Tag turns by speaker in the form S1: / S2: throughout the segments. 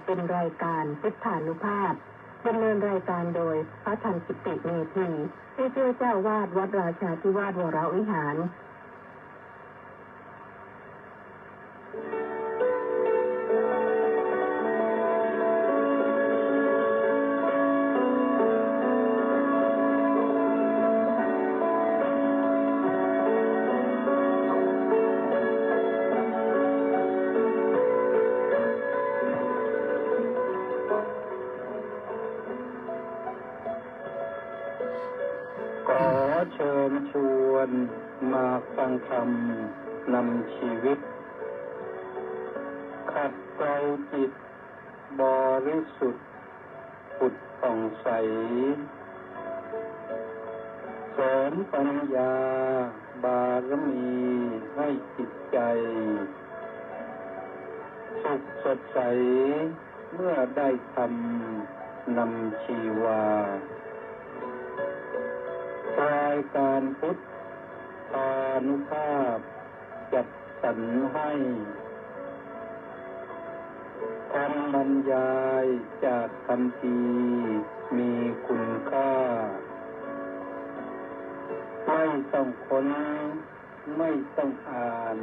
S1: เป็นรายการพุทธานุภาพดำเนินรายการโดยพระธรรมกิติเมธีผู้ช่วยเจ้าวาดวัดราชาธิวาสวรวิหาร
S2: เชิญชวนมาฟังธรรมนำชีวิตขัดเกลาจิตบริสุทธิ์ผุดผ่องใสเสริมปัญญาบารมีให้จิตใจสุขสดใสเมื่อได้ทำนำชีวารายการพุทธานุภาพจัดสรรให้คำบรรยายจากคำพีมีคุณค่าไม่ต้องค้นไม่ต้องอ่าน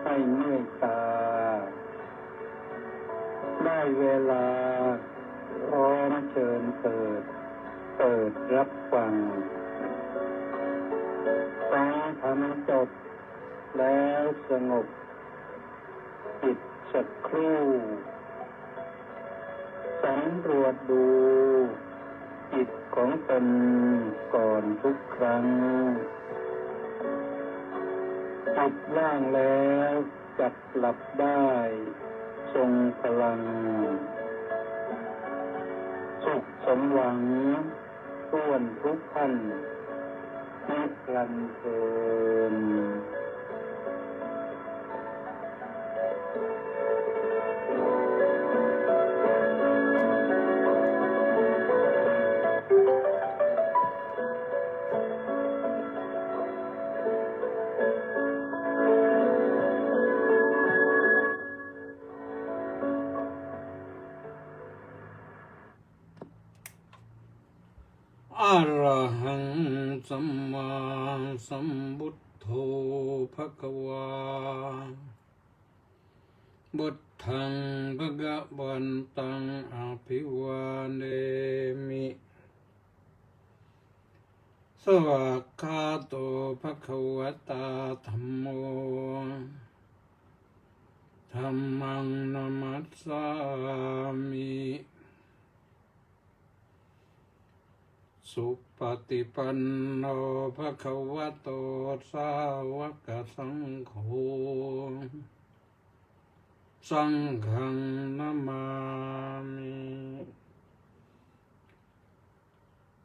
S2: ให้เมื่อยตาได้เวลาพร้อมเชิญเปิดรับฟังฟังธรรมจบแล้วสงบจิตสักครู่สำรวจดูจิตของตนก่อนทุกครั้งจิตว่างแล้วจับหลับได้ทรงพลังสุขสมหวังส่วนทุกท่านนิรันดร์เทิน
S3: อะระหังสัมมาสัมพุทโธภควาบุตถังภะวันตังอภิวาเทมิสวากขาโตภควตาธัมโมธัมมังนัมมัสสามิสุปฏิปันโนภะคะวะโตสาวกสังโฆสังฆังนะมามิ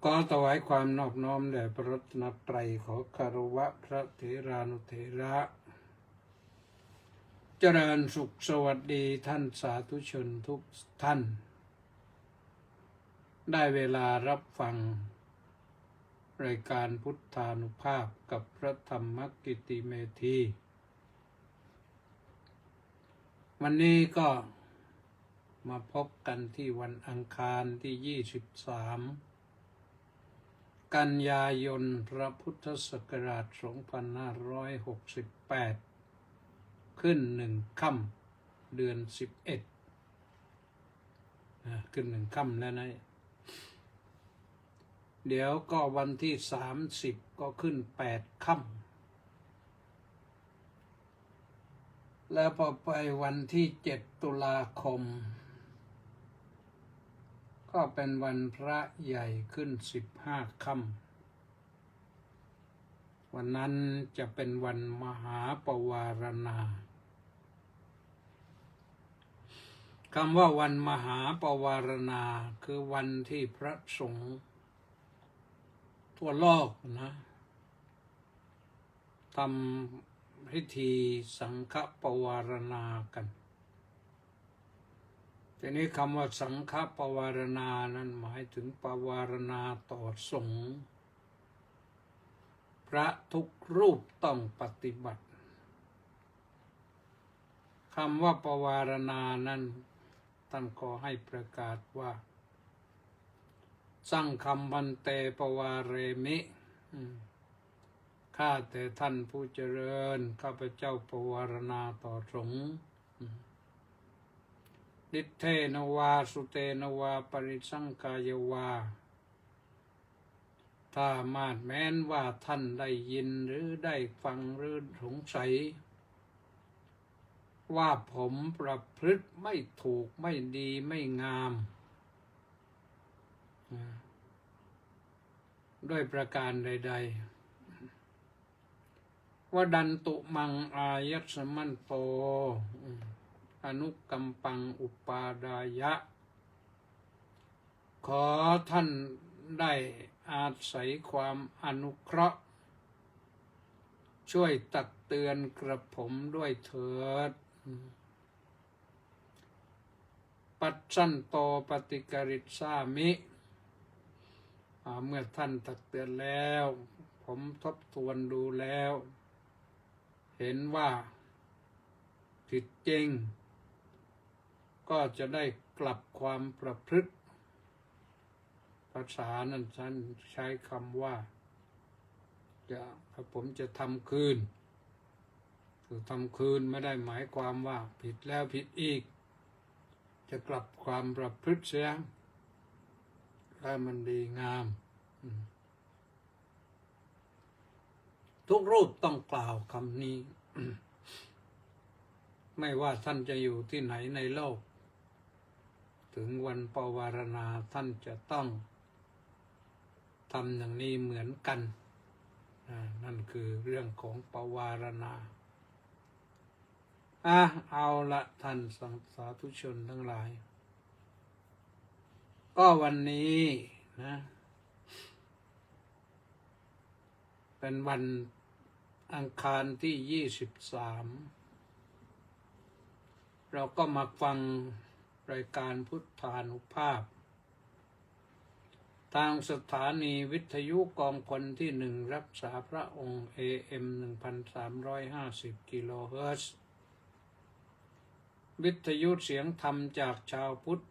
S3: ขอถวายความนอบน้อมแด่พระรัตนตรัยขอคารวะพระเถรานุเถระเจริญสุขสวัสดีท่านสาธุชนทุกท่านได้เวลารับฟังรายการพุทธานุภาพกับพระธรรมกิติเมธีวันนี้ก็มาพบกันที่วันอังคารที่23กันยายนพระพุทธศักราช2568ขึ้น1ค่ำเดือน11ขึ้น1ค่ำแล้วนะเดี๋ยวก็วันที่30ก็ขึ้น8ค่ำแล้วพอไปวันที่7ตุลาคมก็เป็นวันพระใหญ่ขึ้น15ค่ำวันนั้นจะเป็นวันมหาปวารณาคำว่าวันมหาปวารณาคือวันที่พระสงฆ์ทั่วโลกนะทำพิธีสังฆปวารณากันทีนี้คำว่าสังฆปวารณานั้นหมายถึงปวารณาต่อสงฆ์พระทุกรูปต้องปฏิบัติคำว่าปวารณานั้น ท่านขอให้ประกาศว่าสั่งคำพันเตปวาเรมิข้าแต่ท่านผู้เจริญข้าพเจ้าปวารณาต่อสงฆ์ดิเทนวาสุเตนวาปริสังกายวาถ้ามาดแม้นว่าท่านได้ยินหรือได้ฟังหรือสงสัยว่าผมประพฤติไม่ถูกไม่ดีไม่งามด้วยประการใดๆว่าดันตุมังอายัสมันโตอนุกัมปังอุปาดายะขอท่านได้อาศัยความอนุเคราะห์ช่วยตักเตือนกระผมด้วยเถิดปัจจันโตปฏิกริสามิเมื่อท่านตักเตือนแล้วผมทบทวนดูแล้วเห็นว่าผิดจริงก็จะได้กลับความประพฤติภาษานั้นท่านใช้คำว่าผมจะทำคืนคือทำคืนไม่ได้หมายความว่าผิดแล้วผิดอีกจะกลับความประพฤติเสียให้มันดีงามทุกรูปต้องกล่าวคำนี้ ไม่ว่าท่านจะอยู่ที่ไหนในโลกถึงวันปวารณาท่านจะต้องทำอย่างนี้เหมือนกันนั่นคือเรื่องของปวารณาเอาละท่านสาธุชนทั้งหลายก็วันนี้นะเป็นวันอังคารที่23เราก็มาฟังรายการพุทธานุภาพทางสถานีวิทยุกองพลที่1รักษาพระองค์ AM 1350 กิโลเฮิรตซ์วิทยุเสียงธรรมจากชาวพุทธ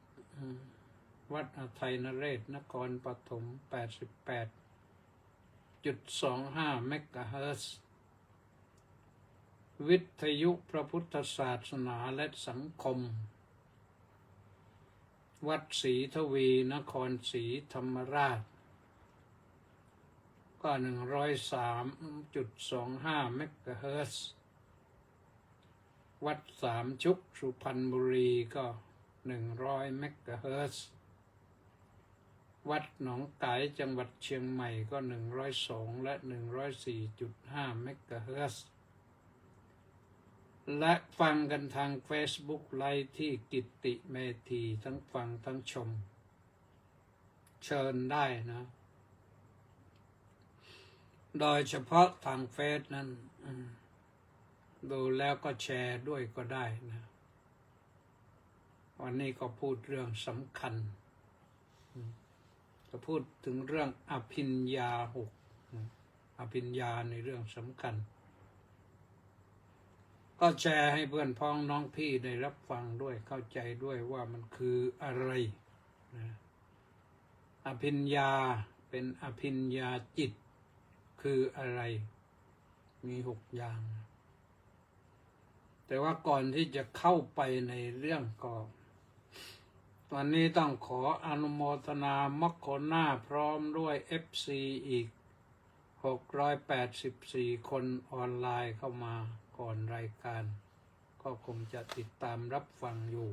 S3: วัดอาทัยนเรศนครปฐม 88.25 เมกะเฮิรตซ์วิทยุพระพุทธศาสนาและสังคมวัดศรีทวีนครศรีธรรมราชก็ 103.25 เมกะเฮิรตซ์วัดสามชุกสุพรรณบุรีก็100 เมกะเฮิรตซ์วัดหนองกายจังหวัดเชียงใหม่ก็102และ 104.5 เมกะเฮิรตซ์และฟังกันทาง Facebook ไลฟ์ที่กิตติเมธีทั้งฟังทั้งชมเชิญได้นะโดยเฉพาะทางเฟซนั้นดูแล้วก็แชร์ด้วยก็ได้นะวันนี้ก็พูดเรื่องสำคัญจะพูดถึงเรื่องอภิญญา6อภิญญาในเรื่องสำคัญก็แชร์ให้เพื่อนพ้องน้องพี่ได้รับฟังด้วยเข้าใจด้วยว่ามันคืออะไรนะอภิญญาเป็นอภิญญาจิตคืออะไรมี6อย่างแต่ว่าก่อนที่จะเข้าไปในเรื่องก็วันนี้ต้องขออนุโมทนามัคโคนาพร้อมด้วย FC อีก684 คนออนไลน์เข้ามาก่อนรายการก็คงจะติดตามรับฟังอยู่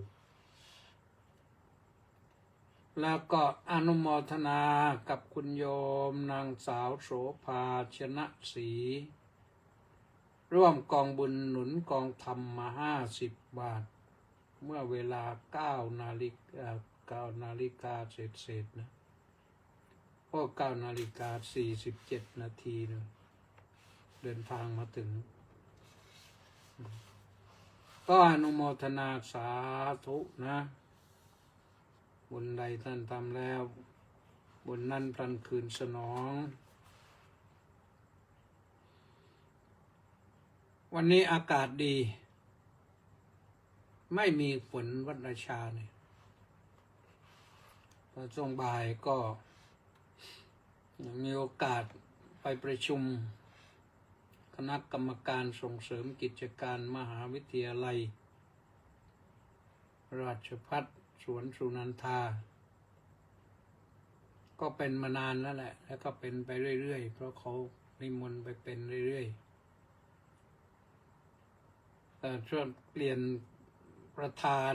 S3: แล้วก็อนุโมทนากับคุณโยมนางสาวโสภาชนะศรีร่วมกองบุญหนุนกองธรรมมา50 บาทเมื่อเวลา9 นาฬิกาเศษนะ9 นาฬิกา 47 นาทีนะเดินทางมาถึงก็อนุโมทนาสาธุนะบุญใดท่านทำแล้วบุญนั้นพลันคืนสนองวันนี้อากาศดีไม่มีฝนวัดราชาเนี่ย พอช่วงบ่ายก็มีโอกาสไปประชุมคณะกรรมการส่งเสริมกิจการมหาวิทยาลัยราชภัฏสวนสุนันทาก็เป็นมานานแล้วแหละแล้วก็เป็นไปเรื่อยๆเพราะเขานิมนต์ไปเป็นเรื่อยๆช่วงเปลี่ยนประธาน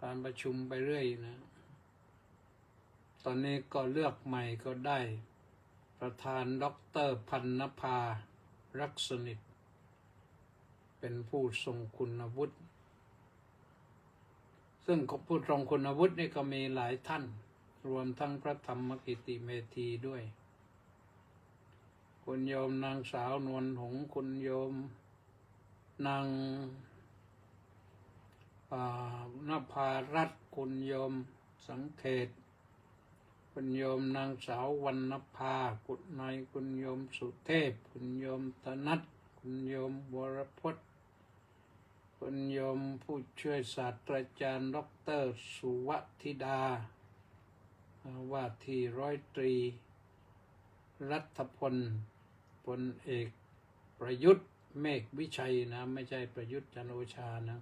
S3: การประชุมไปเรื่อยนะตอนนี้ก็เลือกใหม่ก็ได้ประธานดร.พันนภารักษณิตเป็นผู้ทรงคุณวุฒิซึ่งผู้ทรงคุณวุฒินี่ก็มีหลายท่านรวมทั้งพระธรรมกิติเมธีด้วยคุณโยมนางสาวนวลหงส์คุณโยมนางนภารัตน์คุณโยมสังเขตคุณโยมนางสาววรรณภาคุณโยมสุเทพคุณโยมธนัทคุณโยมวรพจน์คุณโยมผู้ช่วยศาสตราจารย์ดร.สุวธิดาว่าที่ร้อยตรีรัฐพลพลเอกประยุทธ์เมฆวิชัยนะไม่ใช่ประยุทธ์จันทร์โอชานะ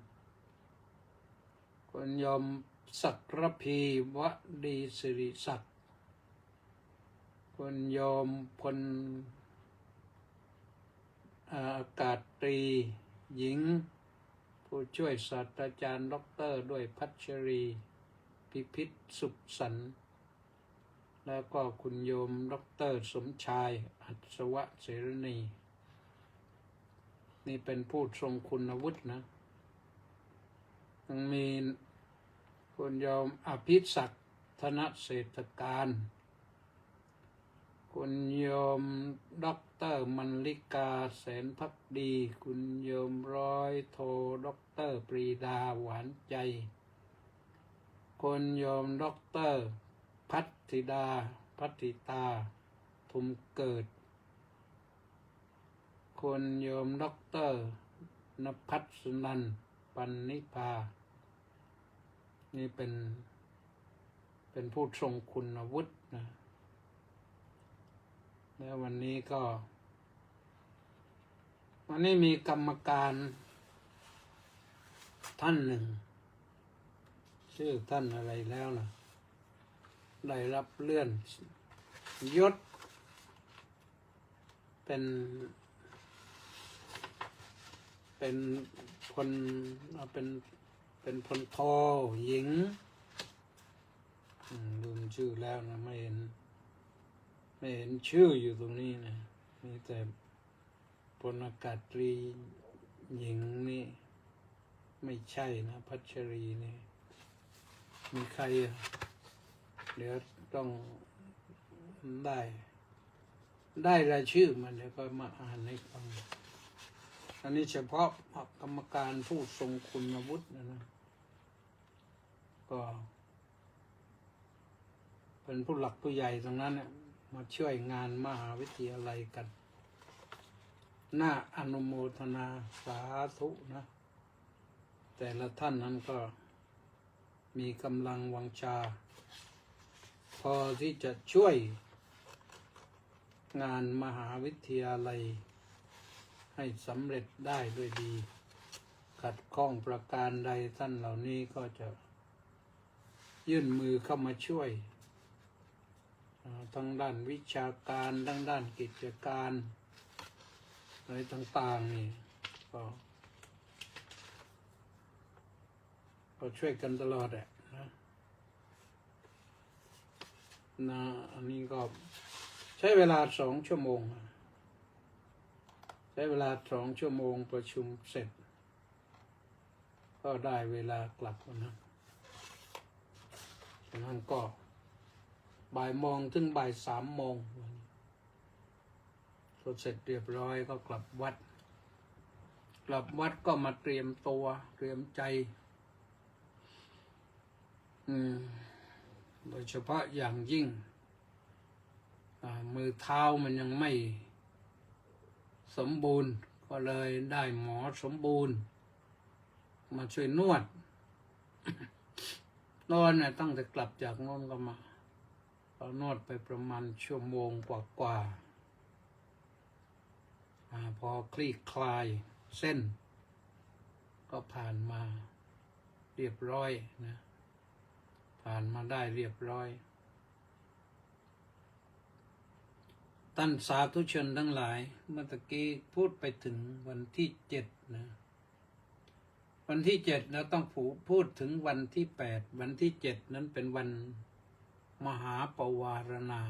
S3: คุณโยมศักรพีวดีสิริศักดิ์คุณโยมพลอากาศตรีหญิงผู้ช่วยศาสตราจารย์ดร.ด้วยพัชรีพิพิธสุขสันต์แล้วก็คุณโยมดร.สมชายอัศวะเสรณีนี่เป็นผู้ทรงคุณวุฒินะยังมีคุณโยมอภิศักดิ์ธนเศรษฐการคุณโยมดร.มลลิกาแสนภักดีคุณโยมร้อยโทดร.ปรีดาหวานใจคุณโยมดร.พัทธิตาทุมเกิดคุณโยมดร.ณภัสนันท์ปันนิพานี่เป็นผู้ทรงคุณวุฒินะแล้ววันนี้มีกรรมการท่านหนึ่งชื่อท่านอะไรแล้วนะได้รับเลื่อนยศเป็นพลเป็นพลโทหญิงลืมชื่อแล้วนะไม่เห็นชื่ออยู่ตรงนี้นะมีแต่พลอากาศตรีหญิงนี่ไม่ใช่นะพัชรีนี่มีใครเดี๋ยวต้องได้รายชื่อมันเดี๋ยวก็มาอ่านให้ฟังอันนี้เฉพาะกรรมการผู้ทรงคุณวุฒินะก็เป็นผู้หลักผู้ใหญ่ตรงนั้นเนี่ยมาช่วยงานมหาวิทยาลัยกันน่าอนุโมทนาสาธุนะแต่ละท่านนั้นก็มีกำลังวังชาพอที่จะช่วยงานมหาวิทยาลัยให้สำเร็จได้ด้วยดีขัดข้องประการใดท่านเหล่านี้ก็จะยื่นมือเข้ามาช่วยทั้งด้านวิชาการทั้งด้านกิจการอะไรต่างๆนี่ก็ช่วยกันตลอดแหละนะอันนี้ก็ใช้เวลา2 ชั่วโมงใช้เวลา2 ชั่วโมงประชุมเสร็จก็ได้เวลากลับนะฉะนั้นก็บ่ายโมงถึงบ่าย3 โมงก็เสร็จเรียบร้อยก็กลับวัดก็มาเตรียมตัวเตรียมใจโดยเฉพาะอย่างยิ่งมือเท้ามันยังไม่สมบูรณ์ก็เลยได้หมอสมบูรณ์มาช่วยนวด โน่นตั้งแต่กลับจากโน่นก็มาเรานวดไปประมาณชั่วโมงกว่าพอคลี่คลายเส้นก็ผ่านมาเรียบร้อยนะผ่านมาได้เรียบร้อยท่านสาธุชนทั้งหลายเมื่อตะกี้พูดไปถึงวันที่7นะวันที่7เราต้องพูดถึงวันที่8วันที่7นั้นเป็นวันมหาปวารณา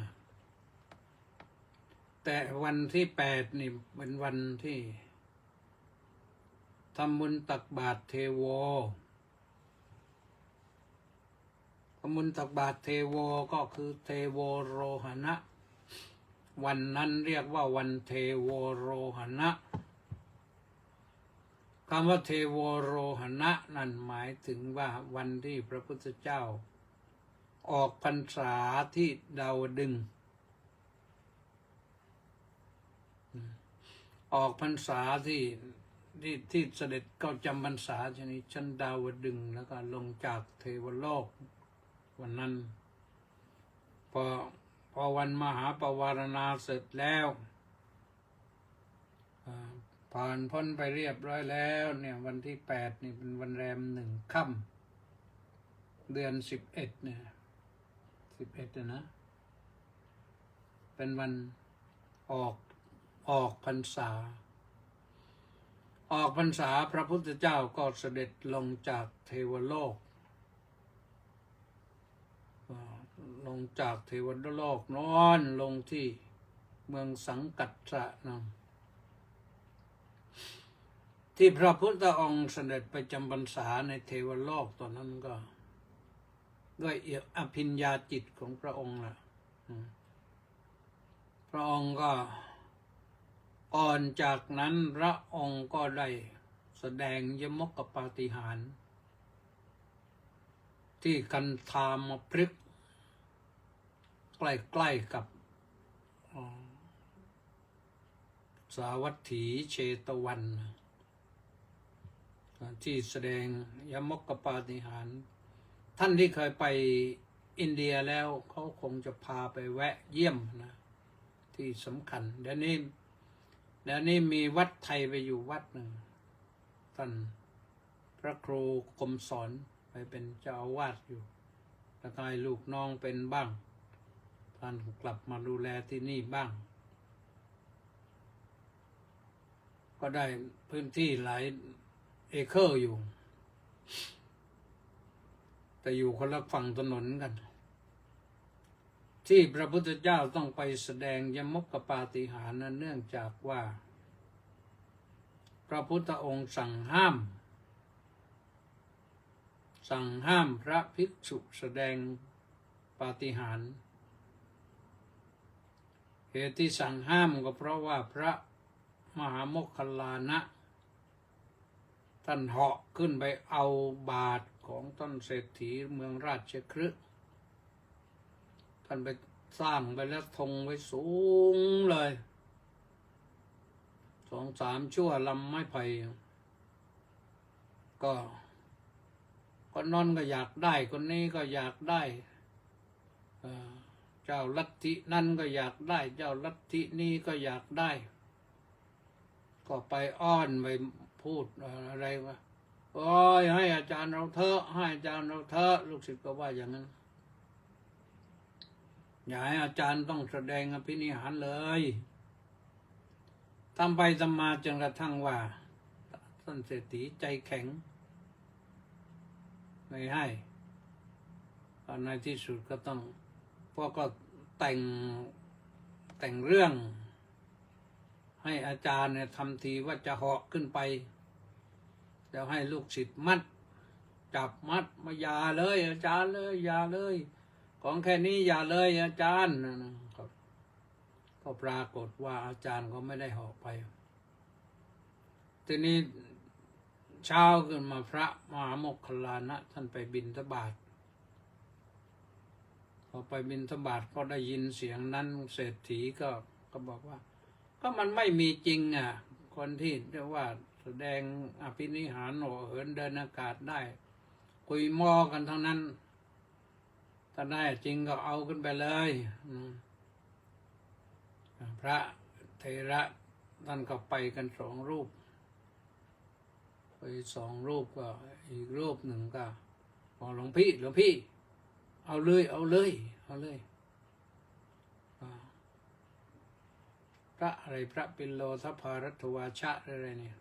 S3: แต่วันที่8นี่เป็นวันที่ทำบุญตักบาตรเทโวทำบุญตักบาตรเทโวก็คือเทโวโรหณะวันนั้นเรียกว่าวันเทโวโรหณะคำว่าเทโวโรหณะนั่นหมายถึงว่าวันที่พระพุทธเจ้าออกพรรษาที่ดาวดึงส์ออกพรรษาที่เสด็จเข้าจำพรรษาชนิดชั้นดาวดึงส์แล้วก็ลงจากเทวโลกวันนั้นพอวันมหาปวารณาเสร็จแล้วผ่านพ้นไปเรียบร้อยแล้วเนี่ยวันที่8นี่เป็นวันแรม1 ค่ำเดือน11เนี่ย11นะเป็นวันออกพรรษาพระพุทธเจ้าก็เสด็จลงจากเทวโลกนอนลงที่เมืองสังกัสสะนะที่พระพุทธองค์เสด็จไปจำพรรษาในเทวโลกตอนนั้นก็ด้วยอภิญญาจิตของพระองค์ล่ะพระองค์ก็ก่อนจากนั้นพระองค์ก็ได้แสดงยมกปาฏิหาริย์ที่กันธามพฤกษ์ใกล้ๆกับสาวัตถีเชตวันที่แสดงยมกปาฏิหาริย์ท่านที่เคยไปอินเดียแล้วเขาคงจะพาไปแวะเยี่ยมนะที่สำคัญเดี๋ยวนี้มีวัดไทยไปอยู่วัดหนึ่งท่านพระครูคมสอนไปเป็นเจ้าอาวาสอยู่แล้วก็ให้ลูกน้องเป็นบ้างท่านกลับมาดูแลที่นี่บ้างก็ได้พื้นที่หลายเอเคอร์อยู่แต่อยู่คนละฝั่งถนนกันที่พระพุทธเจ้าต้องไปแสดงยมกปาฏิหาริย์นั้นเนื่องจากว่าพระพุทธองค์สั่งห้ามพระภิกษุแสดงปาฏิหาริย์เหตุที่สั่งห้ามก็เพราะว่าพระมหาโมคคัลลานะท่านเหาะขึ้นไปเอาบาตรของท่านเศรษฐีเมืองราชคฤห์ท่านไปสร้างไปแล้วธงไว้สูงเลย2-3 ชั่วลำไม้ไผ่ก็นอนก็อยากได้คนนี้ก็อยากได้เจ้าลัทธินั่นก็อยากได้เจ้าลัทธินี้ก็อยากได้ก็ไปอ้อนไปพูดอะไรว่าโอ้ยให้อาจารย์เราเถอะให้อาจารย์เราเถอะลูกศิษย์ก็ว่าอย่างนั้นอย่าให้อาจารย์ต้องแสดงอภินิหารเลยทำไปทำมาจนกระทั่งว่าท่านเศรษฐีใจแข็งไม่ให้ตอนในที่สุดก็ต้องพวกก็แต่งเรื่องให้อาจารย์เนี่ยทำทีว่าจะเหาะขึ้นไปแล้วให้ลูกศิษย์จับมัดมาอย่าเลยอาจารย์เลยอย่าเลยของแค่นี้อย่าเลยอาจารย์ก็ปรากฏว่าอาจารย์ก็ไม่ได้เหาะไปทีนี้เช้าขึ้นมาพระมหาโมคคัลลานะท่านไปบิณฑบาตพอไปบิณฑบาตก็ได้ยินเสียงนั้นเศรษฐีก็บอกว่าก็มันไม่มีจริงอ่ะคนที่เรียกว่าแสดงอภินิหารโหเหินเดินอากาศได้คุยมอกันทั้งนั้น ถ้าได้จริงก็เอาขึ้นไปเลยพระเถระท่านก็ไปกัน2 รูปไป2 รูปก็อีกรูปหนึ่งก็บอกหลวงพี่เอาเลยพระอะไรพระปิโลทพารัตวาชะอะไรเนี่ย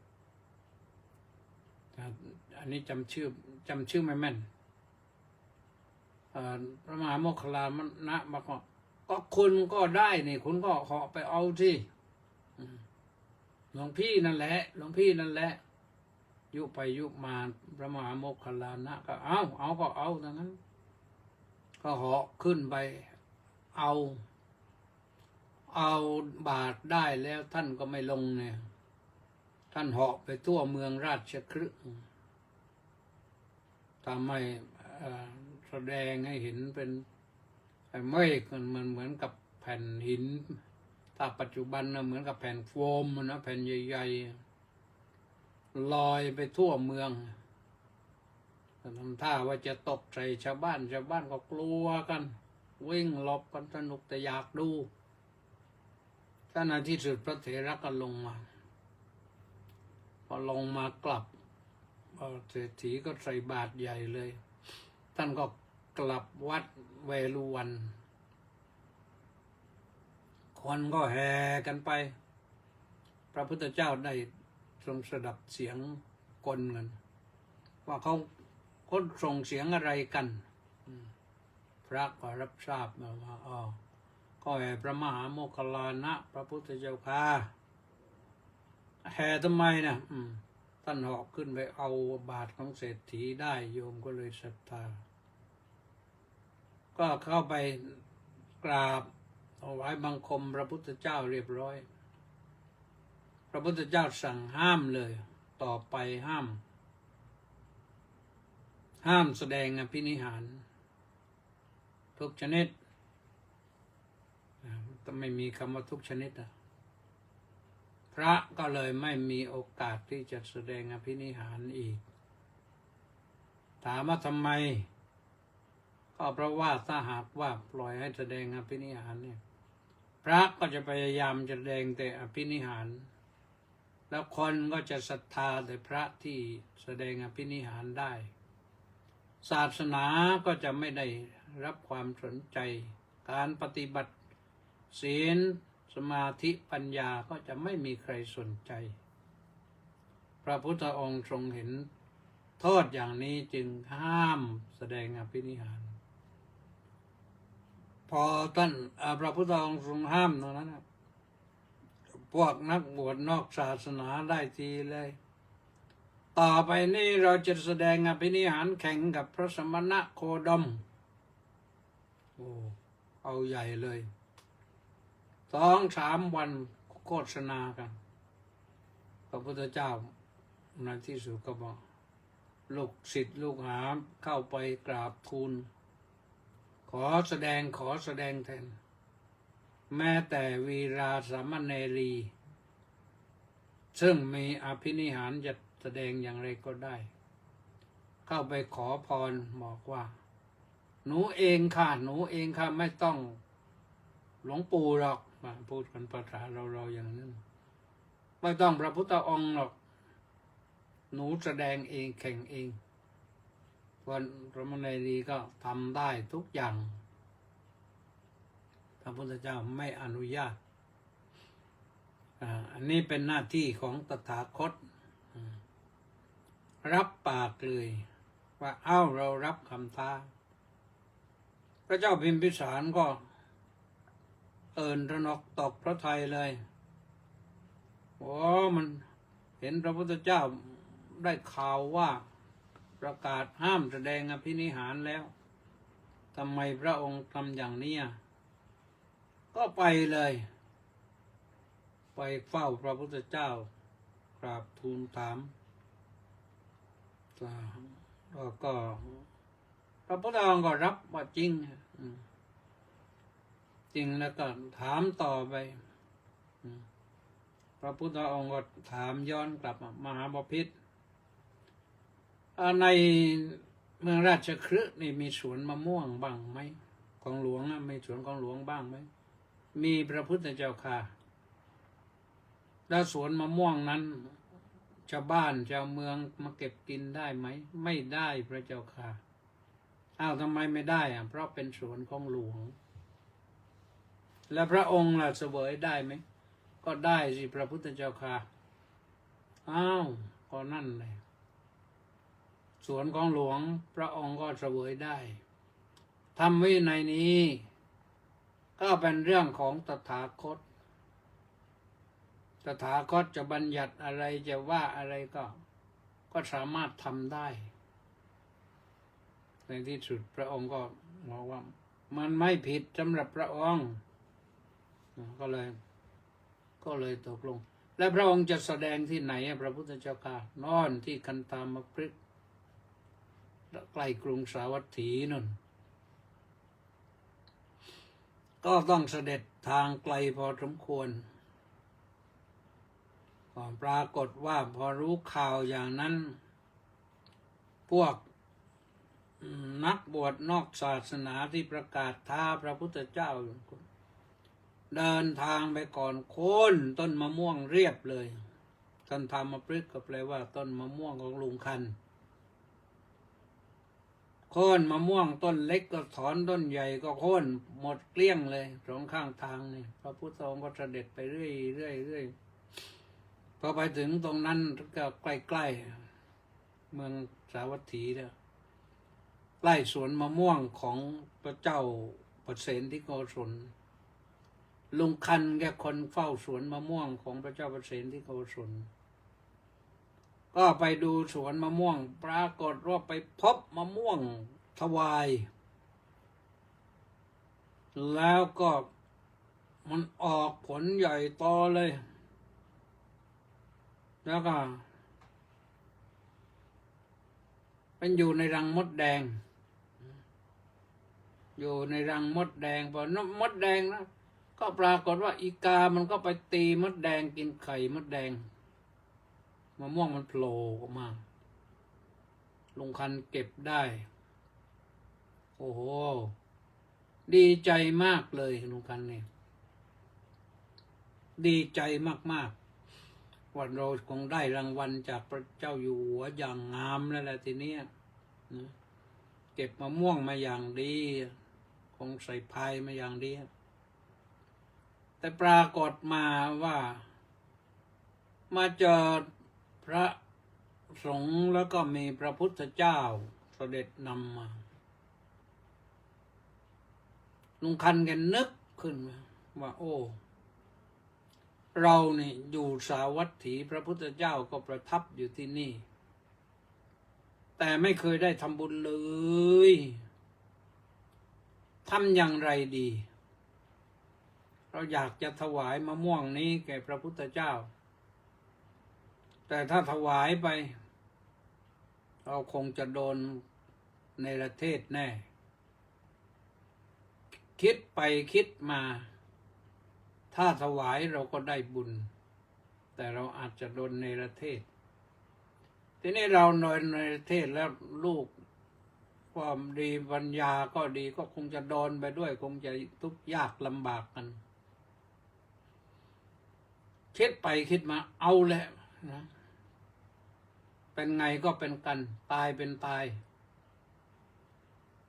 S3: อันนี้จำชื่อไม่แม่นพระมหาโมคคัลลานะบอกว่าก็คุณก็ได้นี่คุณก็เหาะไปเอาที่หลวงพี่นั่นแหละยุไปยุมาพระมหาโมคคัลลานะก็เอาดังนั้น ก็เหาะขึ้นไปเอาบาทได้แล้วท่านก็ไม่ลงเนี่ยท่านเหาะไปทั่วเมืองราชคฤห์ทำให้แสดงให้เห็นเป็นเมฆมันเหมือนกับแผ่นหินถ้าปัจจุบันนะเหมือนกับแผ่นโฟมนะแผ่นใหญ่ๆลอยไปทั่วเมืองทำท่าว่าจะตกใส่ชาวบ้านก็กลัวกันวิ่งหลบกันสนุกแต่อยากดูท่านในที่สุดพระเถระก็ลงมาพอลงมากลับเศรษฐีก็ใส่บาตรใหญ่เลยท่านก็กลับวัดเวฬุวันคนก็แห่กันไปพระพุทธเจ้าได้ทรงสดับเสียงกลกันว่าเขาส่งเสียงอะไรกันพระก็รับทราบมาว่าก็แห่พระมหาโมคคัลลานะพระพุทธเจ้าค่ะแห่ทำไมนะท่านเหาะขึ้นไปเอาบาทของเศรษฐีได้โยมก็เลยศรัทธาก็เข้าไปกราบถวายบังคมพระพุทธเจ้าเรียบร้อยพระพุทธเจ้าสั่งห้ามเลยต่อไปห้ามแสดงอภินิหารทุกชนิดต้องไม่มีคำว่าทุกชนิดพระก็เลยไม่มีโอกาสที่จะแสดงอภินิหารอีกถามว่าทำไมก็เพราะว่าถ้าหากว่าปล่อยให้แสดงอภินิหารเนี่ยพระก็จะพยายามจะแสดงแต่อภินิหารแล้วคนก็จะศรัทธาแต่พระที่แสดงอภินิหารได้ศาสนาก็จะไม่ได้รับความสนใจการปฏิบัติศีลสมาธิปัญญาก็จะไม่มีใครสนใจพระพุทธองค์ทรงเห็นโทษอย่างนี้จึงห้ามแสดงอภินิหารพอท่านพระพุทธองค์ทรงห้ามตรงนั้นพวกนักบวชนอกศาสนาได้ทีเลยต่อไปนี้เราจะแสดงอภินิหารแข่งกับพระสมณะโคดมเอาใหญ่เลย2-3 วันโฆษณากันพระพุทธเจ้าในที่สุดก็บอกลูกศิษย์ลูกหาเข้าไปกราบทูลขอแสดงแทนแม้แต่วีราสามเณรีซึ่งมีอภินิหารจะแสดงอย่างไรก็ได้เข้าไปขอพรบอกว่าหนูเองค่ะไม่ต้องหลวงปู่หรอกมาพูดกันภาษาเราอย่างนั้นไม่ต้องพระพุทธองค์หรอกหนูแสดงเองแข่งเองวันพระมณีดีก็ทำได้ทุกอย่างพระพุทธเจ้าไม่อนุญาตอันนี้เป็นหน้าที่ของตถาคตรับปากเลยว่าเรารับคำท้าพระเจ้าพิมพิสารก็ระนกตกพระทัยเลยมันเห็นพระพุทธเจ้าได้ข่าวว่าประกาศห้ามแสดงอภินิหารแล้วทำไมพระองค์ทำอย่างนี้ก็ไปเลยไปเฝ้าพระพุทธเจ้ากราบทูลถามแล้วก็พระพุทธองค์ก็รับว่าจริงแล้วก็ถามต่อไปพระพุทธองค์ก็ถามย้อนกลับมหาบพิตรใน เมืองราชคฤห์นี่มีสวนมะม่วงบ้างไหมของหลวงมีสวนของหลวงบ้างไหมมีพระพุทธเจ้าค่ะแล้วสวนมะม่วงนั้นชาวบ้านชาวเมืองมาเก็บกินได้ไหมไม่ได้พระเจ้าค่ะอ้าวทำไมไม่ได้อ่ะเพราะเป็นสวนของหลวงแล้วพระองค์ล่ะเสวยได้ไหมก็ได้สิพระพุทธเจ้าค่ะอ้าวก็นั่นเลยสวนของหลวงพระองค์ก็เสวยได้ธรรมวินัยนี้ก็เป็นเรื่องของตถาคตตถาคตจะบัญญัติอะไรจะว่าอะไรก็สามารถทำได้ในที่สุดพระองค์ก็บอกว่ามันไม่ผิดสำหรับพระองค์ก็เลยตกลงและพระองค์จะแสดงที่ไหนพระพุทธเจ้าค่ะนอนที่คันธามพฤกษ์ใกล้กรุงสาวัตถีนั่นก็ต้องเสด็จทางไกลพอสมควรก็ปรากฏว่าพอรู้ข่าวอย่างนั้นพวกนักบวชนอกศาสนาที่ประกาศท้าพระพุทธเจ้าเดินทางไปก่อนโค่นต้นมะม่วงเรียบเลยคันธามพฤกษ์ก็แปลว่าต้นมะม่วงของลุงคันโค่นมะม่วงต้นเล็กก็ถอนต้นใหญ่ก็โค่นหมดเกลี้ยงเลยสองข้างทางนี่พระพุทธองค์ก็เสด็จไปเรื่อยพอไปถึงตรงนั้นก็ใกล้ๆเมืองสาวัตถีเนี่ยใกล้สวนมะม่วงของพระเจ้าปเสนที่โกศลลุงคันแกคนเฝ้าสวนมะม่วงของพระเจ้าปเสนที่โกศลก็ไปดูสวนมะม่วงปรากฏว่าไปพบมะม่วงถวายแล้วก็มันออกผลใหญ่โตเลยแล้วก็เป็นอยู่ในรังมดแดงอยู่ในรังมดแดงพอมดแดงนะก็ปรากฏว่าอีกามันก็ไปตีมดแดงกินไข่มดแดงมะม่วงมันโผล่ออกมาลุงคันเก็บได้โอ้โหดีใจมากเลยลุงคันเนี่ยดีใจมากๆวันเราคงได้รางวัลจากพระเจ้าอยู่หัวอย่างงามแล้วแหละทีนี้นะเก็บมะม่วงมาอย่างดีคงใส่พายมาอย่างดีแต่ปรากฏมาว่ามาเจอพระสงฆ์แล้วก็มีพระพุทธเจ้าเสด็จนำมาลุงคันกันนึกขึ้นว่าโอ้เรานี่อยู่สาวัตถีพระพุทธเจ้าก็ประทับอยู่ที่นี่แต่ไม่เคยได้ทำบุญเลยทำอย่างไรดีเราอยากจะถวายมะม่วงนี้แก่พระพุทธเจ้าแต่ถ้าถวายไปเราคงจะโดนในประเทศแน่คิดไปคิดมาถ้าถวายเราก็ได้บุญแต่เราอาจจะโดนในประเทศทีนี้เราโดนในประเทศแล้วลูกความดีปัญญาก็ดีก็คงจะโดนไปด้วยคงจะทุกข์ยากลำบากกันคิดไปคิดมาเอาแหละนะเป็นไงก็เป็นกันตายเป็นตาย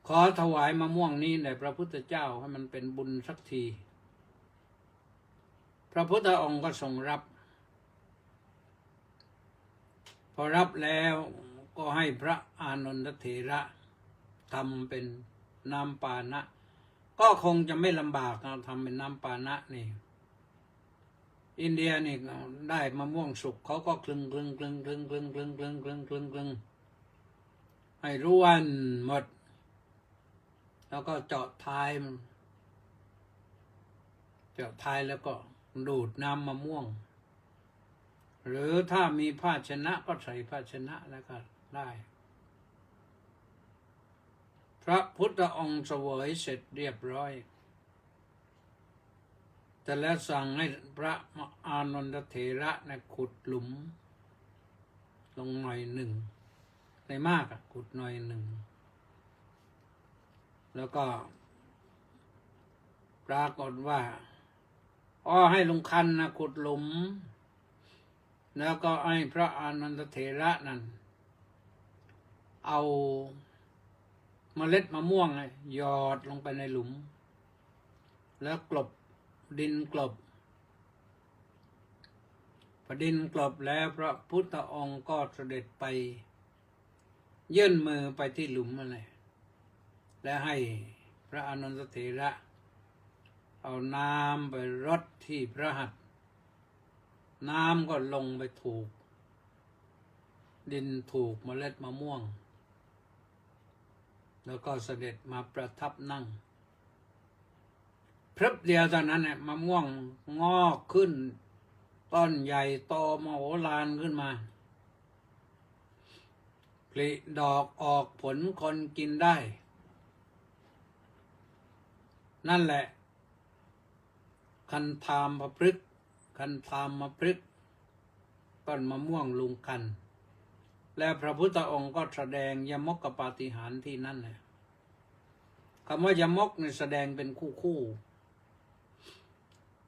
S3: ขอถวายมะม่วงนี้แด่พระพุทธเจ้าให้มันเป็นบุญสักทีพระพุทธองค์ก็ทรงรับพอรับแล้วก็ให้พระอานนทเถระทำเป็นน้ำปานะก็คงจะไม่ลำบากเราทำเป็นน้ำปานะนี่อินเดียนี่ได้มะม่วงสุกเขาก็คลึงให้ร่วนหมดแล้วก็เจาะท้ายมันเจาะท้ายแล้วก็ดูดน้ำมะม่วงหรือถ้ามีภาชนะก็ใส่ภาชนะแล้วก็ได้พระพุทธองค์เสวยเสร็จเรียบร้อยแต่แล้วสั่งให้พระอานนทเถระขุดหลุมลงหน่อยหนึ่งในมากขุดหน่อยหนึ่ง แล้วก็ปรากฏว่าให้ลุงคันนะขุดหลุมแล้วก็ให้พระอานันตเถระนั่นเอาเมล็ดมะม่วงหยอดลงไปในหลุมแล้วกลบดินกลบพอดินกลบแล้วพระพุทธองค์ก็เสด็จไปยื่นมือไปที่หลุมนั่นเลยและให้พระอานันตเถระเอาน้ำไปรดที่พระหัตถ์น้ำก็ลงไปถูกดินถูกเมล็ดมะม่วงแล้วก็เสด็จมาประทับนั่งพรึบเดียวตอนนั้นมะม่วงงอกขึ้นต้นใหญ่โตมโหฬารขึ้นมาผลิดอกออกผลคนกินได้นั่นแหละคันธามพฤกษ์คันธามพฤกษ์ต้นมะม่วงลุงคันและพระพุทธองค์ก็แสดงยมกปาฏิหาริย์ที่นั่นเลยคำว่ายมกนี่แสดงเป็นคู่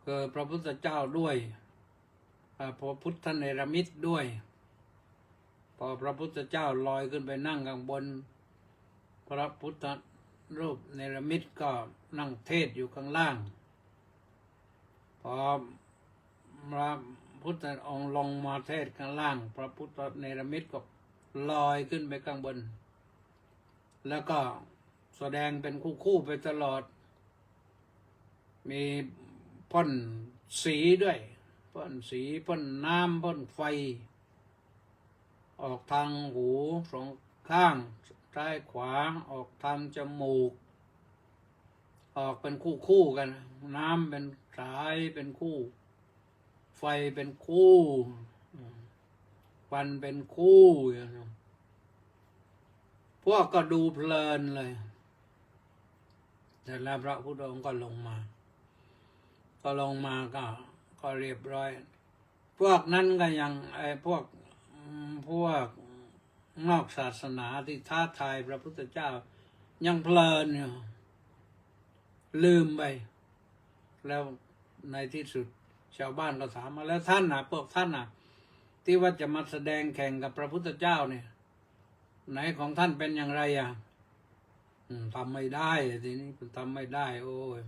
S3: คือพระพุทธเจ้าด้วยพระพุทธเนรมิตด้วยพอพระพุทธเจ้าลอยขึ้นไปนั่งข้างบนพระพุทธรูปเนรมิตก็นั่งเทศอยู่ข้างล่างพอพระพุทธองค์ลงมาเทศข้างล่างพระพุทธเนรมิตก็ลอยขึ้นไปข้างบนแล้วก็แสดงเป็นคู่ไปตลอดมีพ่นสีด้วยพ่นสีพ่นน้ำพ่นไฟออกทางหูสองข้างซ้ายขวาออกทางจมูกออกเป็นคู่กันน้ำเป็นสายเป็นคู่ไฟเป็นคู่ควันเป็นคู่พวกก็ดูเพลินเลยแต่แล้วพระพุทธองค์ก็ลงมาก็เรียบร้อยพวกนั้นก็ยังพวกนอกศาสนาที่ท้าทายพระพุทธเจ้ายังเพลินอยู่ลืมไปแล้วในที่สุดชาวบ้านก็ถามมาแล้วท่านพวกท่านที่ว่าจะมาแสดงแข่งกับพระพุทธเจ้าเนี่ยไหนของท่านเป็นอย่างไรทำไม่ได้ทีนี้ทำไม่ได้โอ้ย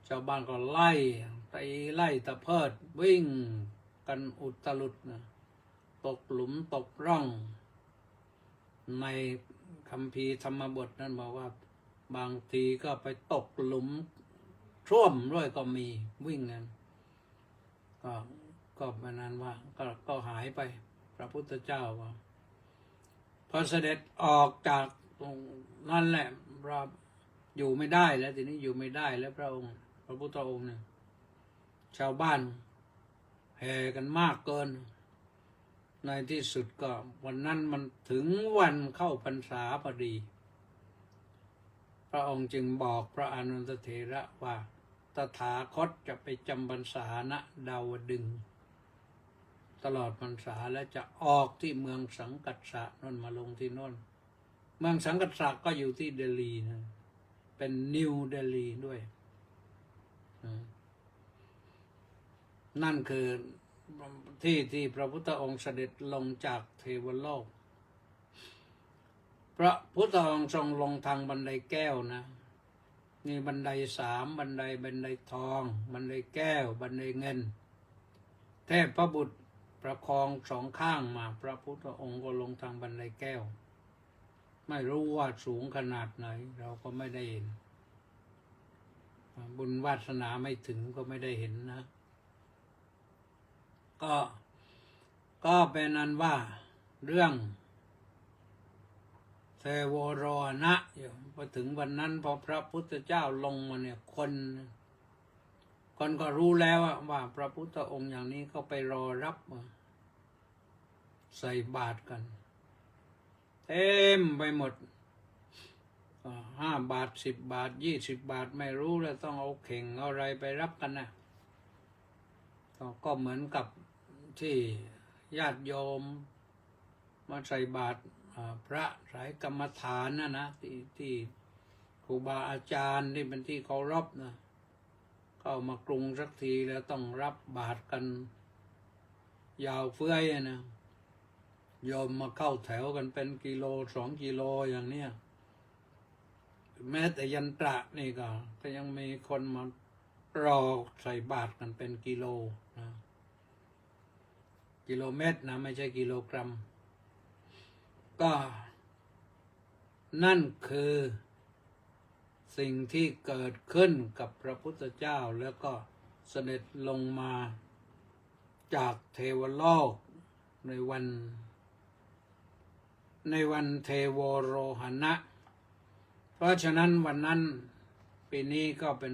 S3: ชาวบ้านก็ไล่ตะเพิดวิ่งกันอุตลุดนะตกหลุมตกร่องในคัมภีร์ธรรมบทนั้นบอกว่าบางทีก็ไปตกหลุมท่วมด้วยก็มีวิ่งกันก็เป็นนั้นว่าก็หายไปพระพุทธเจ้าว่าพอเสด็จออกจากตรงนั่นแหละเราอยู่ไม่ได้แล้วทีนี้อยู่ไม่ได้แล้วพระพุทธองค์เนี่ยชาวบ้านแห่กันมากเกินในที่สุดก็วันนั้นมันถึงวันเข้าพรรษาพอดีพระองค์จึงบอกพระอานันตเถระว่าตถาคตจะไปจำพรรษาณดาวดึงส์ตลอดพรรษาและจะออกที่เมืองสังกัสสะนั่นมาลงที่นั่นเมืองสังกัสสะก็อยู่ที่เดลีนะเป็นนิวเดลีด้วยนั่นคือที่พระพุทธองค์เสด็จลงจากเทวโลกพระพุทธองค์ทรงลงทางบันไดแก้วนะนี่บันได3บันไดทองบันไดแก้วบันไดเงินเทพพระบุตรประคองสองข้างมาพระพุทธองค์ก็ลงทางบันไดแก้วไม่รู้ว่าสูงขนาดไหนเราก็ไม่ได้เห็นบุญวาสนาไม่ถึงก็ไม่ได้เห็นนะก็เป็นนั้นว่าเรื่องเทโวโรนะพอถึงวันนั้นพอพระพุทธเจ้าลงมาเนี่ยคนก็รู้แล้วว่าพระพุทธองค์อย่างนี้เขาไปรอรับใส่บาตรกันเต็มไปหมด5 บาท10 บาท20 บาทไม่รู้แล้วต้องเอาเข่งเอาอะไรไปรับกันนะก็เหมือนกับที่ญาติโยมมาใส่บาตรพระสายกรรมฐานนะที่ ครูบาอาจารย์ที่เป็นที่เคารพนะเข้ามากรุงสักทีแล้วต้องรับบาตรกันยาวเฟ้ยนะโยมมาเข้าแถวกันเป็นกิโล2 กิโลอย่างเนี้ยแม้แต่ยันตระนี่ก็ยังมีคนมารอใส่บาตรกันเป็นกิโลนะกิโลเมตรนะไม่ใช่กิโลกรัมก็นั่นคือสิ่งที่เกิดขึ้นกับพระพุทธเจ้าแล้วก็เสด็จลงมาจากเทวโลกในวันเทโวโรหณะเพราะฉะนั้นวันนั้นปีนี้ก็เป็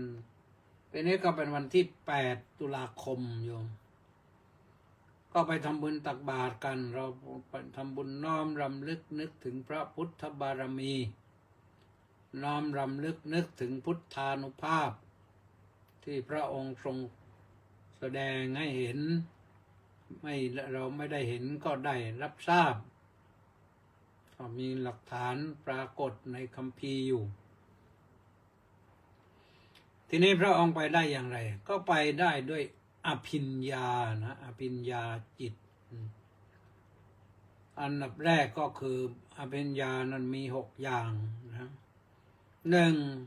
S3: นวันที่8 ตุลาคมโยมก็ไปทำบุญตักบาตรกันเราไปทำบุญน้อมรำลึกนึกถึงพระพุทธบารมีน้อมรำลึกนึกถึงพุทธานุภาพที่พระองค์ทรงแสดงให้เห็นเราไม่ได้เห็นก็ได้รับทราบก็มีหลักฐานปรากฏในคัมภีร์อยู่ทีนี้พระองค์ไปได้อย่างไรก็ไปได้ด้วยอภิญญานะอภิญญาจิตอันดับแรกก็คืออภิญญานั้นมี6 อย่างนะ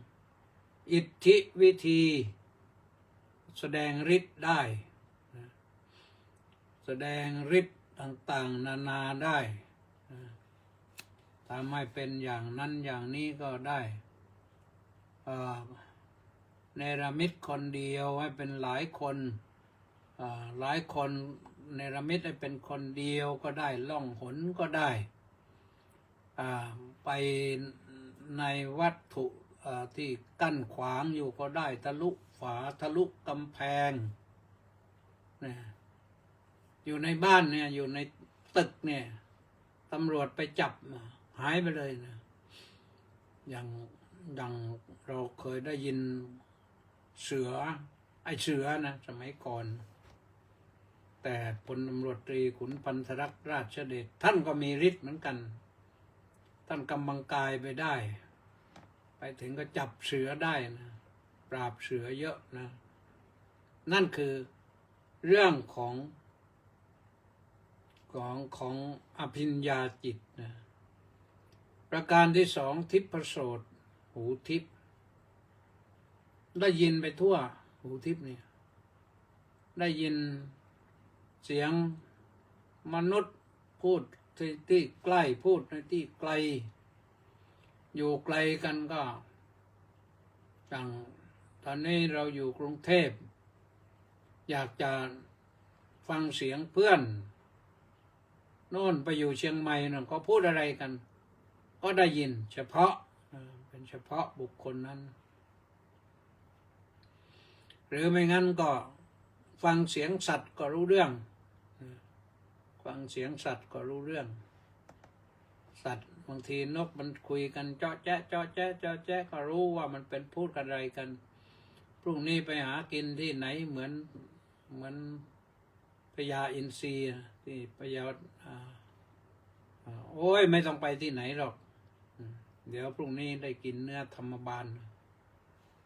S3: 1. อิทธิวิธีแสดงฤทธิ์ได้นะแสดงฤทธิ์ต่างๆนานาได้นะทำให้เป็นอย่างนั้นอย่างนี้ก็ได้เนรมิตคนเดียวให้เป็นหลายคนหลายคนเนรมิตให้เป็นคนเดียวก็ได้ล่องหนก็ได้ไปในวัตถุที่กั้นขวางอยู่ก็ได้ทะลุฝาทะลุกำแพงนะอยู่ในบ้านเนี่ยอยู่ในตึกเนี่ยตำรวจไปจับหายไปเลยนะอย่างเราเคยได้ยินเสือนะสมัยก่อนแต่พลตำรวจตรีขุนพันธรักษ์ราชเดชท่านก็มีฤทธิ์เหมือนกันท่านกำบังกายไปได้ไปถึงก็จับเสือได้นะปราบเสือเยอะนะนั่นคือเรื่องของอภิญญาจิตนะประการที่ 2ทิพโสตหูทิพได้ยินไปทั่วหูทิพเนี่ยได้ยินเสียงมนุษย์พูดที่ใกล้พูดในที่ไกลอยู่ไกลกันก็อย่างตอนนี้เราอยู่กรุงเทพอยากจะฟังเสียงเพื่อนโน่นไปอยู่เชียงใหม่นั่นก็พูดอะไรกันก็ได้ยินเฉพาะเป็นเฉพาะบุคคลนั้นหรือไม่งั้นก็ฟังเสียงสัตว์ก็รู้เรื่องฟังเสียงสัตว์ก็รู้เรื่องสัตว์บางทีนกมันคุยกันเจาะแจ๊ะเจาะแจ๊ะเจาะแจ๊ะก็รู้ว่ามันเป็นพูดกันอะไรกันพรุ่งนี้ไปหากินที่ไหนเหมือนพญาอินทรีที่พญาโอ้ยไม่ต้องไปที่ไหนหรอกเดี๋ยวพรุ่งนี้ได้กินเนื้อธรรมบาล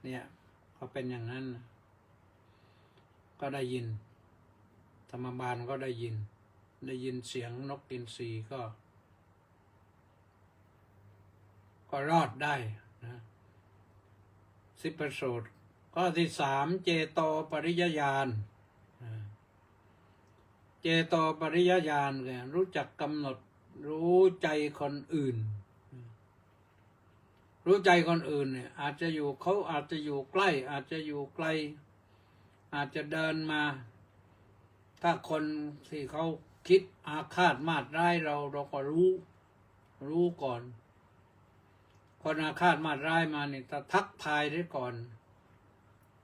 S3: เนี่ยเขาเป็นอย่างนั้นก็ได้ยินธรรมบาลก็ได้ยินเสียงนกอินทรีก็รอดได้นะสิบประโสดข้อที่ 3เจโตปริยญาณเจโตปริยญาณเนี่ยรู้จักกำหนดรู้ใจคนอื่นรู้ใจคนอื่นเนี่ยอาจจะอยู่เขาอาจจะอยู่ใกล้อาจจะอยู่ไกลอาจจะเดินมาถ้าคนที่เขาคิดอาฆาตมาตร้ายเราก็รู้ก่อนคนอาฆาตมาตร้ายมานี่ถ้าทักทายได้ก่อน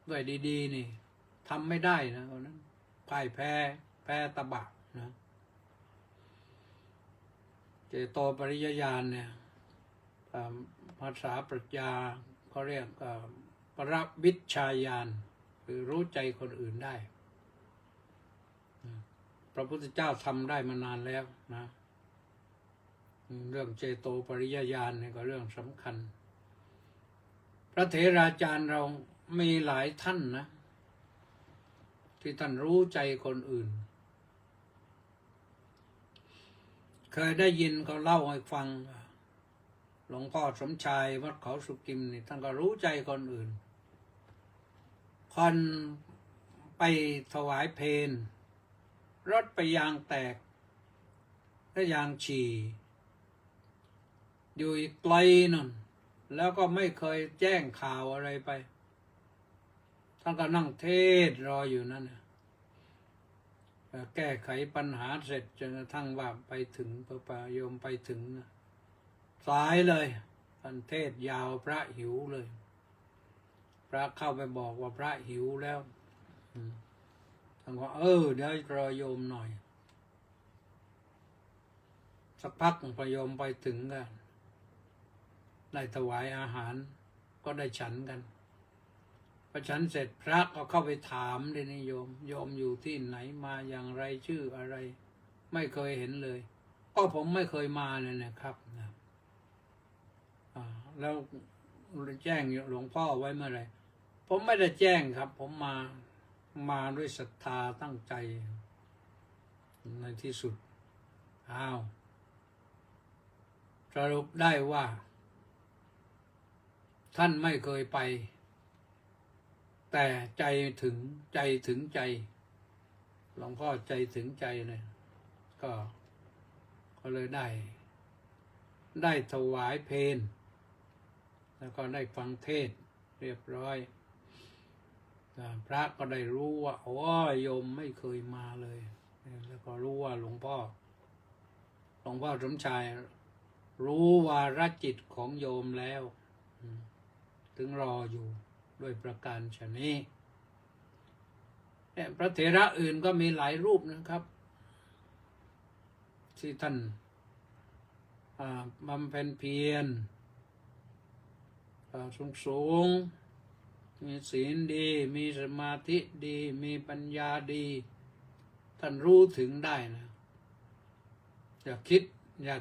S3: ด้วยดีๆนี่ทำไม่ได้นะคนนั้นพ่ายแพ้ตบะนะเจโตปริยญาณเนี่ยภาษาปรัชญาเขาเรียกปรวิชชาญาณคือรู้ใจคนอื่นได้พระพุทธเจ้าทำได้มานานแล้วนะเรื่องเจโตปริยญาณนี่ก็เรื่องสำคัญ พระเถราจารย์เรามีหลายท่านนะที่ท่านรู้ใจคนอื่นเคยได้ยินเขาเล่าให้ฟังหลวงพ่อสมชายวัดเขาสุกิมนี่ท่านก็รู้ใจคนอื่นคนไปถวายเพลรถไปยางแตกและยางฉี่อยู่อีกไกลนั่นแล้วก็ไม่เคยแจ้งข่าวอะไรไปท่านก็นั่งเทศรออยู่นั่นนะแก้ไขปัญหาเสร็จจนกระทั่งว่าไปถึงพระโยมไปถึงนะสายเลยท่านเทศยาวพระหิวเลยพระเข้าไปบอกว่าพระหิวแล้วท่านก็เดี๋ยวรอโยมหน่อยสักพักพระโยมไปถึงกันได้ถวายอาหารก็ได้ฉันกันพอฉันเสร็จพระก็เข้าไปถามเลยนี่โยมอยู่ที่ไหนมาอย่างไรชื่ออะไรไม่เคยเห็นเลยก็ผมไม่เคยมาเลยนะครับแล้วแจ้งหลวงพ่อไว้เมื่อไหร่ผมไม่ได้แจ้งครับผมมาด้วยศรัทธาตั้งใจในที่สุดสรุปได้ว่าท่านไม่เคยไปแต่ใจถึงใจหลวงพ่อใจถึงใจเลยก็เลยได้ถวายเพลแล้วก็ได้ฟังเทศเรียบร้อยพระก็ได้รู้ว่าโยมไม่เคยมาเลยแล้วก็รู้ว่าหลวงพ่อสมชายรู้วาระจิตของโยมแล้วถึงรออยู่ด้วยประการฉะนี้พระเถระอื่นก็มีหลายรูปนะครับที่ท่านบำเพ็ญเพียรสูงมีศีลดีมีสมาธิดีมีปัญญาดีท่านรู้ถึงได้นะอย่า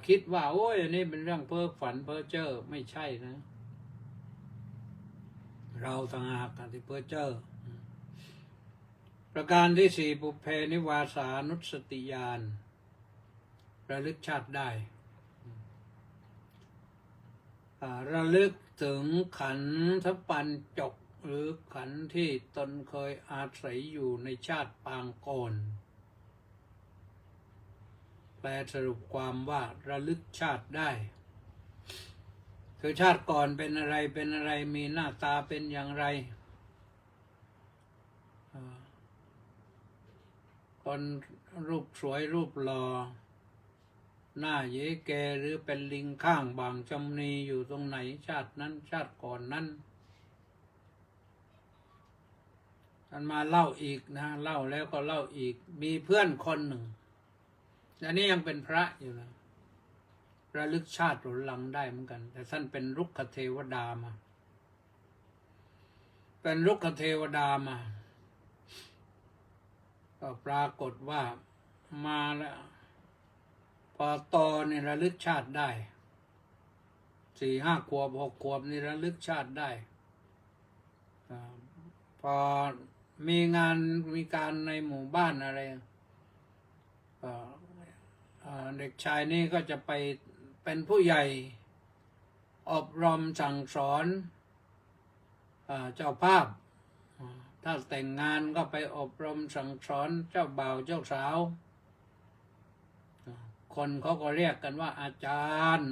S3: คิดว่าอันนี้เป็นเรื่องเพ้อฝันเพ้อเจ้อไม่ใช่นะเราต่างหากที่เพ้อเจ้อประการที่สี่ปุเพนิวาสานุสติญาณระลึกชาติได้ระลึกถึงขันธปัญจกหรือขันธ์ที่ตนเคยอาศัยอยู่ในชาติปางก่อนแปลสรุปความว่าระลึกชาติได้คือชาติก่อนเป็นอะไรมีหน้าตาเป็นอย่างไรคนรูปสวยรูปหล่อหน้าเยแกหรือเป็นลิงข้างบางจำนีอยู่ตรงไหนชาตินั้นชาติก่อนนั้นท่านมาเล่าอีกนะเล่าแล้วก็เล่าอีกมีเพื่อนคนหนึ่งอันนี้ยังเป็นพระอยู่นะระลึกชาติหลังได้เหมือนกันแต่ท่านเป็นรุกขเทวดามาก็ปรากฏว่ามาแล้วพอโตนี่ระลึกชาติได้4-5 ขวบ6 ขวบนี่ระลึกชาติได้พอมีการในหมู่บ้านอะไรเด็กชายนี่ก็จะไปเป็นผู้ใหญ่อบรมสั่งสอนเจ้าภาพถ้าแต่งงานก็ไปอบรมสั่งสอนเจ้าบ่าวเจ้าสาวคนเขาก็เรียกกันว่าอาจารย์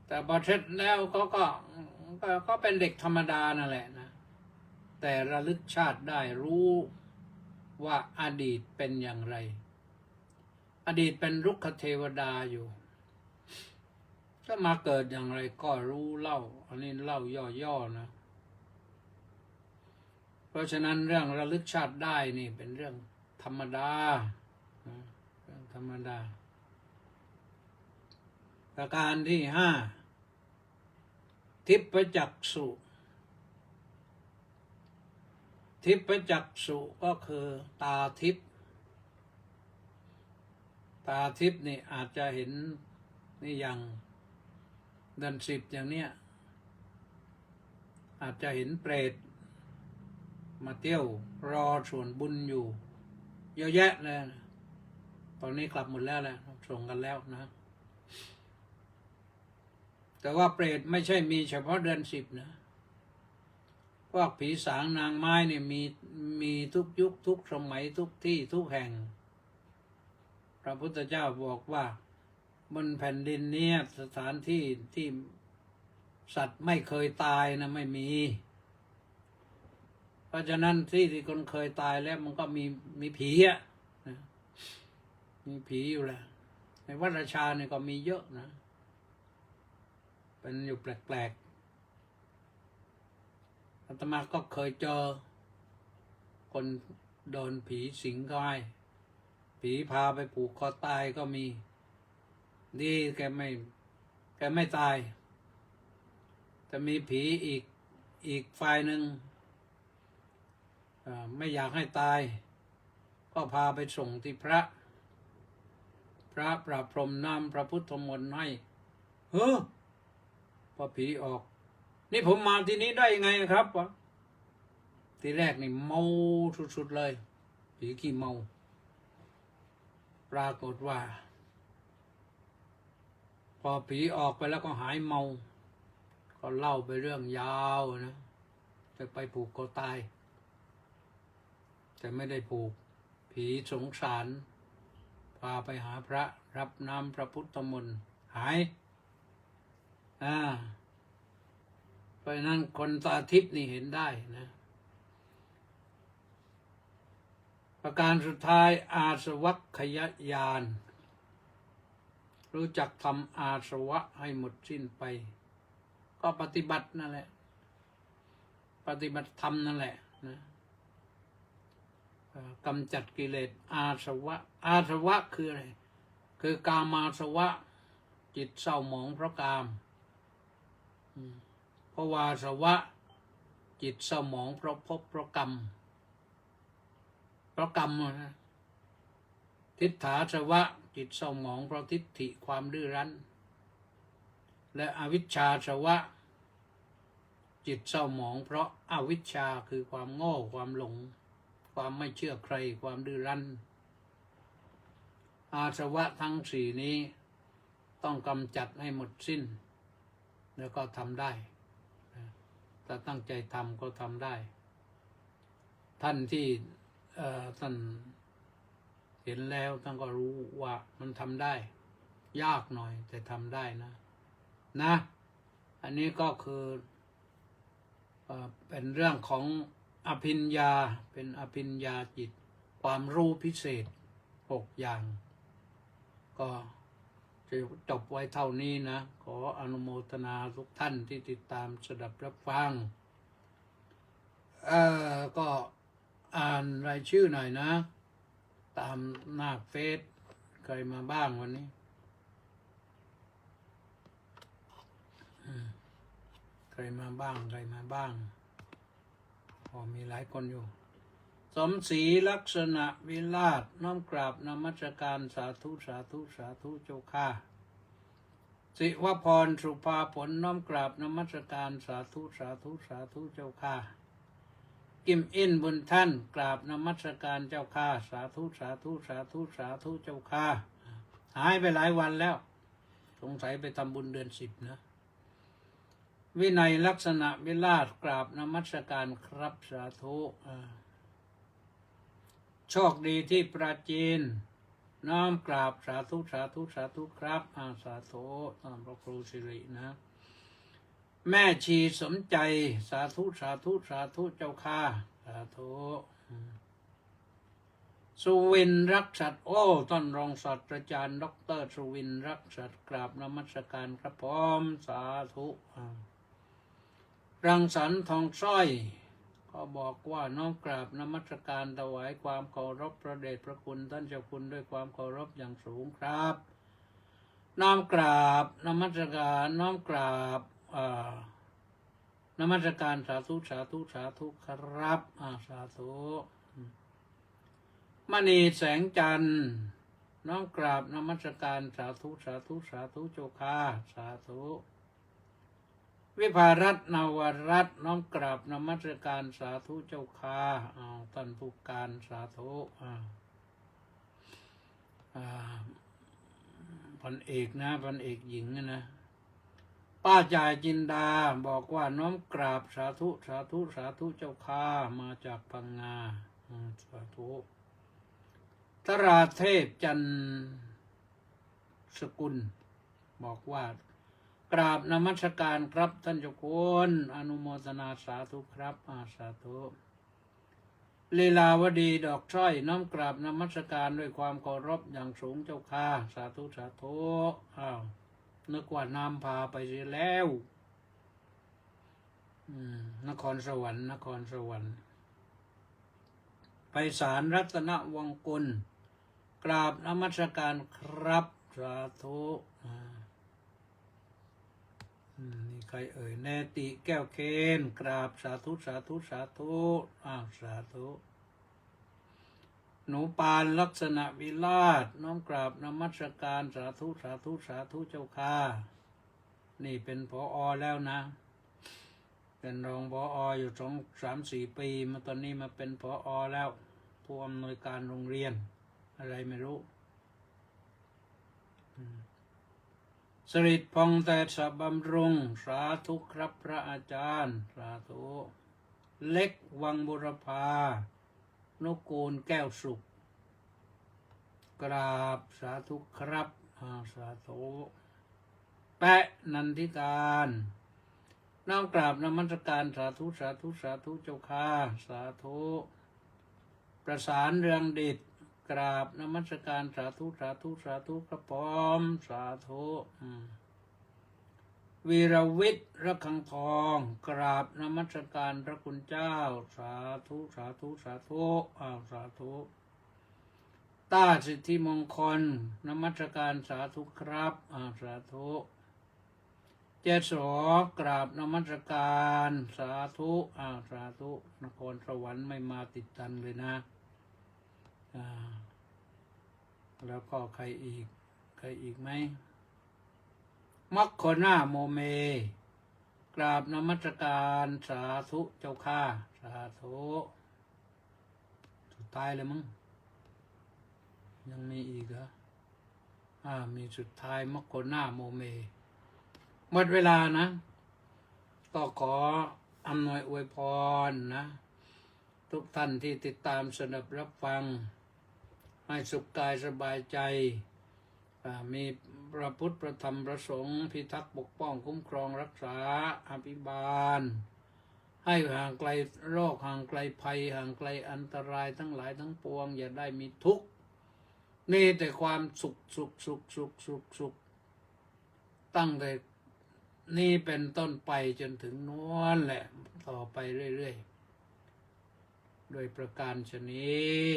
S3: แต่พอเสร็จแล้วเขาก็เป็นเด็กธรรมดานั่นแหละนะแต่ระลึกชาติได้รู้ว่าอดีตเป็นอย่างไรอดีตเป็นรุกขเทวดาอยู่ถ้ามาเกิดอย่างไรก็รู้เล่าอันนี้เล่าย่อๆนะเพราะฉะนั้นเรื่องระลึกชาติได้นี่เป็นเรื่องธรรมดาประการที่5ทิพจักษุก็คือตาทิพนี่อาจจะเห็นนี่อย่างเดือน10อย่างเนี้ย อาจจะเห็นเปรตมาเที่ยวรอส่วนบุญอยู่เยอะแยะเลยนะตอนนี้กลับหมดแล้วแหละส่งกันแล้วนะ แต่ว่าเปรตไม่ใช่มีเฉพาะเดือน10นะพวกผีสางนางไม้เนี่ยมีทุกยุคทุกสมัยทุกที่ทุกแห่งพระพุทธเจ้าบอกว่าบนแผ่นดินนี้สถานที่ที่สัตว์ไม่เคยตายนะไม่มีเพราะฉะนั้นที่คนเคยตายแล้วมันก็มีผีอ่ะนะมีผีอยู่แหละในวัดราชาเนี่ยก็มีเยอะนะเป็นอยู่แปลกๆอาตมาก็เคยเจอคนโดนผีสิงเข้าให้ผีพาไปผูกคอตายก็มีดีแกไม่ตายแต่มีผีอีกฝ่ายหนึ่งไม่อยากให้ตายก็พาไปส่งที่พระประพรมน้ำพระพุทธมนต์ให้พอผีออกนี่ผมมาที่นี้ได้ยังไงครับวะทีแรกนี่เมาสุดๆเลยผีขี้เมาปรากฏว่าพอผีออกไปแล้วก็หายเมาก็เล่าไปเรื่องยาวนะจะไปผูกคอตายแต่ไม่ได้ผูกผีสงสารพาไปหาพระรับน้ำพระพุทธมนต์หายเพราะนั้นคนตาทิพย์นี่เห็นได้นะประการสุดท้ายอาสวัคยญาณรู้จักทำอาสวะให้หมดสิ้นไปก็ปฏิบัตินั่นแหละปฏิบัติธรรมนั่นแหละนะกำจัดกิเลสอาสวะคืออะไรคือกามาสวะจิตเศร้าหมองเพราะกามภวาสวะจิตเศร้าหมองเพราะภพเพราะกรรมนะทิฏฐาสวะจิตเศร้าหมองเพราะทิฏฐิความดื้อรั้นและอวิชชาสวะจิตเศร้าหมองเพราะอวิชชาคือความโง่ความหลงความไม่เชื่อใครความดื้อรั้นอาสวะทั้งสี่นี้ต้องกำจัดให้หมดสิ้นแล้วก็ทำได้ถ้าตั้งใจทำก็ทำได้ท่านที่ท่านเห็นแล้วท่านก็รู้ว่ามันทำได้ยากหน่อยแต่ทำได้นะอันนี้ก็คือเป็นเรื่องของอภิญญาเป็นอภิญญาจิตความรู้พิเศษ6อย่างก็จะจบไว้เท่านี้นะขออนุโมทนาทุกท่านที่ติดตามสดับรับฟังก็อ่านรายชื่อหน่อยนะตามหน้าเฟซใครมาบ้างวันนี้ใครมาบ้างพอมีหลายคนอยู่สมศรีลักษณะวิราชน้อมกราบนมัสการสาธุเจ้าค่ะสิวพรสุภาผลน้อมกราบนมัสการสาธุเจ้าค่ะกิมอินบุญท่านกราบนมัสการเจ้าค่ะสาธุเจ้าค่ะหายไปหลายวันแล้วสงสัยไปทำบุญเดือน10นะวินัยลักษณะวิราชกราบนมัสการครับสาธุโชคดีที่ปราจีนน้อมกราบสาธุครับสาธุตามพระครูสิรินะแม่ชีสมใจสาธุเจ้าค่ะสาธุสุวินรักษัตริย์ท่านรองศาสตราจารย์ดร.สุวินรักษัตริย์กราบนมัสการครับพร้อมสาธุรังสรรค์ทองสร้อยก็บอกว่าน้อมกราบนมัสการถวายความเคารพพระเดชพระคุณท่านเจ้าคุณด้วยความเคารพอย่างสูงครับน้อมกราบนมัสการน้อมกราบนมัสการสาธุครับสาธุมณีแสงจันทร์น้อมกราบนมัสการสาธุเจ้าค่ะสาธุ วิภารัตน์นวรัตน์น้อมกราบนมัสการสาธุเจ้าค่ะท่านผู้การสาธุพันเอกนะพันเอกหญิงนะป้าจ่ายจินดาบอกว่าน้อมกราบสาธุสาธุสาธุเจ้าค่ะมาจากพังงาสาธุธราเทพจันสกุลบอกว่ากราบนมัสการครับท่านเจ้าคุณอนุโมทนาสาธุครับสาธุลีลาวดีดอกสร้อยน้อมกราบนมัสการด้วยความเคารพอย่างสูงเจ้าค่ะสาธุสาธุนึกว่านำพาไปเสียแล้วนครสวรรค์นครสวรรค์ไปศาลรัตนวงกุลกราบนมัสการครับสาธุนี่ใครเอ่ยแนติแก้วเคนกราบสาธุสาธุสาธุสาธุหนูปานลักษณะวิราชน้อมกราบนมัสการสาธุสาธุสาธุเจ้าค่ะนี่เป็นผอ.แล้วนะเป็นรองผอ.อยู่3-4 ปีมาตอนนี้มาเป็นผอ.แล้วผู้อำนวยการโรงเรียนอะไรไม่รู้สริตพงษ์แต่สะบำรุงสาธุครับพระอาจารย์สาธุเล็กวังบุรพานุกูลแก้วสุขกราบสาธุครับสาธุแปะนันทิการน้อมกราบนมัสการสาธุสาธุสาธุเจ้าค่ะสาธุประสานเรืองดิษกราบนมัสการสาธุสาธุสาธุครับผมสาธุวีรวิทย์ระฆังทองกราบนมัสการพระคุณเจ้าสาธุสาธุสาธุสาธุต้าสิทธิมงคลนมัสการสาธุครับสาธุเจสอกราบนมัสการสาธุสาธุนครสวรรค์ไม่มาติดตันเลยนะแล้วก็ใครอีกไหมมัคคณาโมเมกราบนมัสการสาธุเจ้าค่ะสาธุสุดท้ายเลยมั้งยังมีอีกเหรอมีสุดท้ายมัคคณาโมเมหมดเวลานะก็ขออำนวยอวยพรนะทุกท่านที่ติดตามสนับรับฟังให้สุขกายสบายใจมีพระพุทธพระธรรมพระสงฆ์พิทักษ์ปกป้องคุ้มครองรักษาอภิบาลให้ห่างไกลโรคห่างไกลภัยห่างไกลอันตรายทั้งหลายทั้งปวงอย่าได้มีทุกข์มีแต่ความสุขตั้งแต่นี้เป็นต้นไปจนถึงโน้นแหละต่อไปเรื่อยๆโดยประการชนี้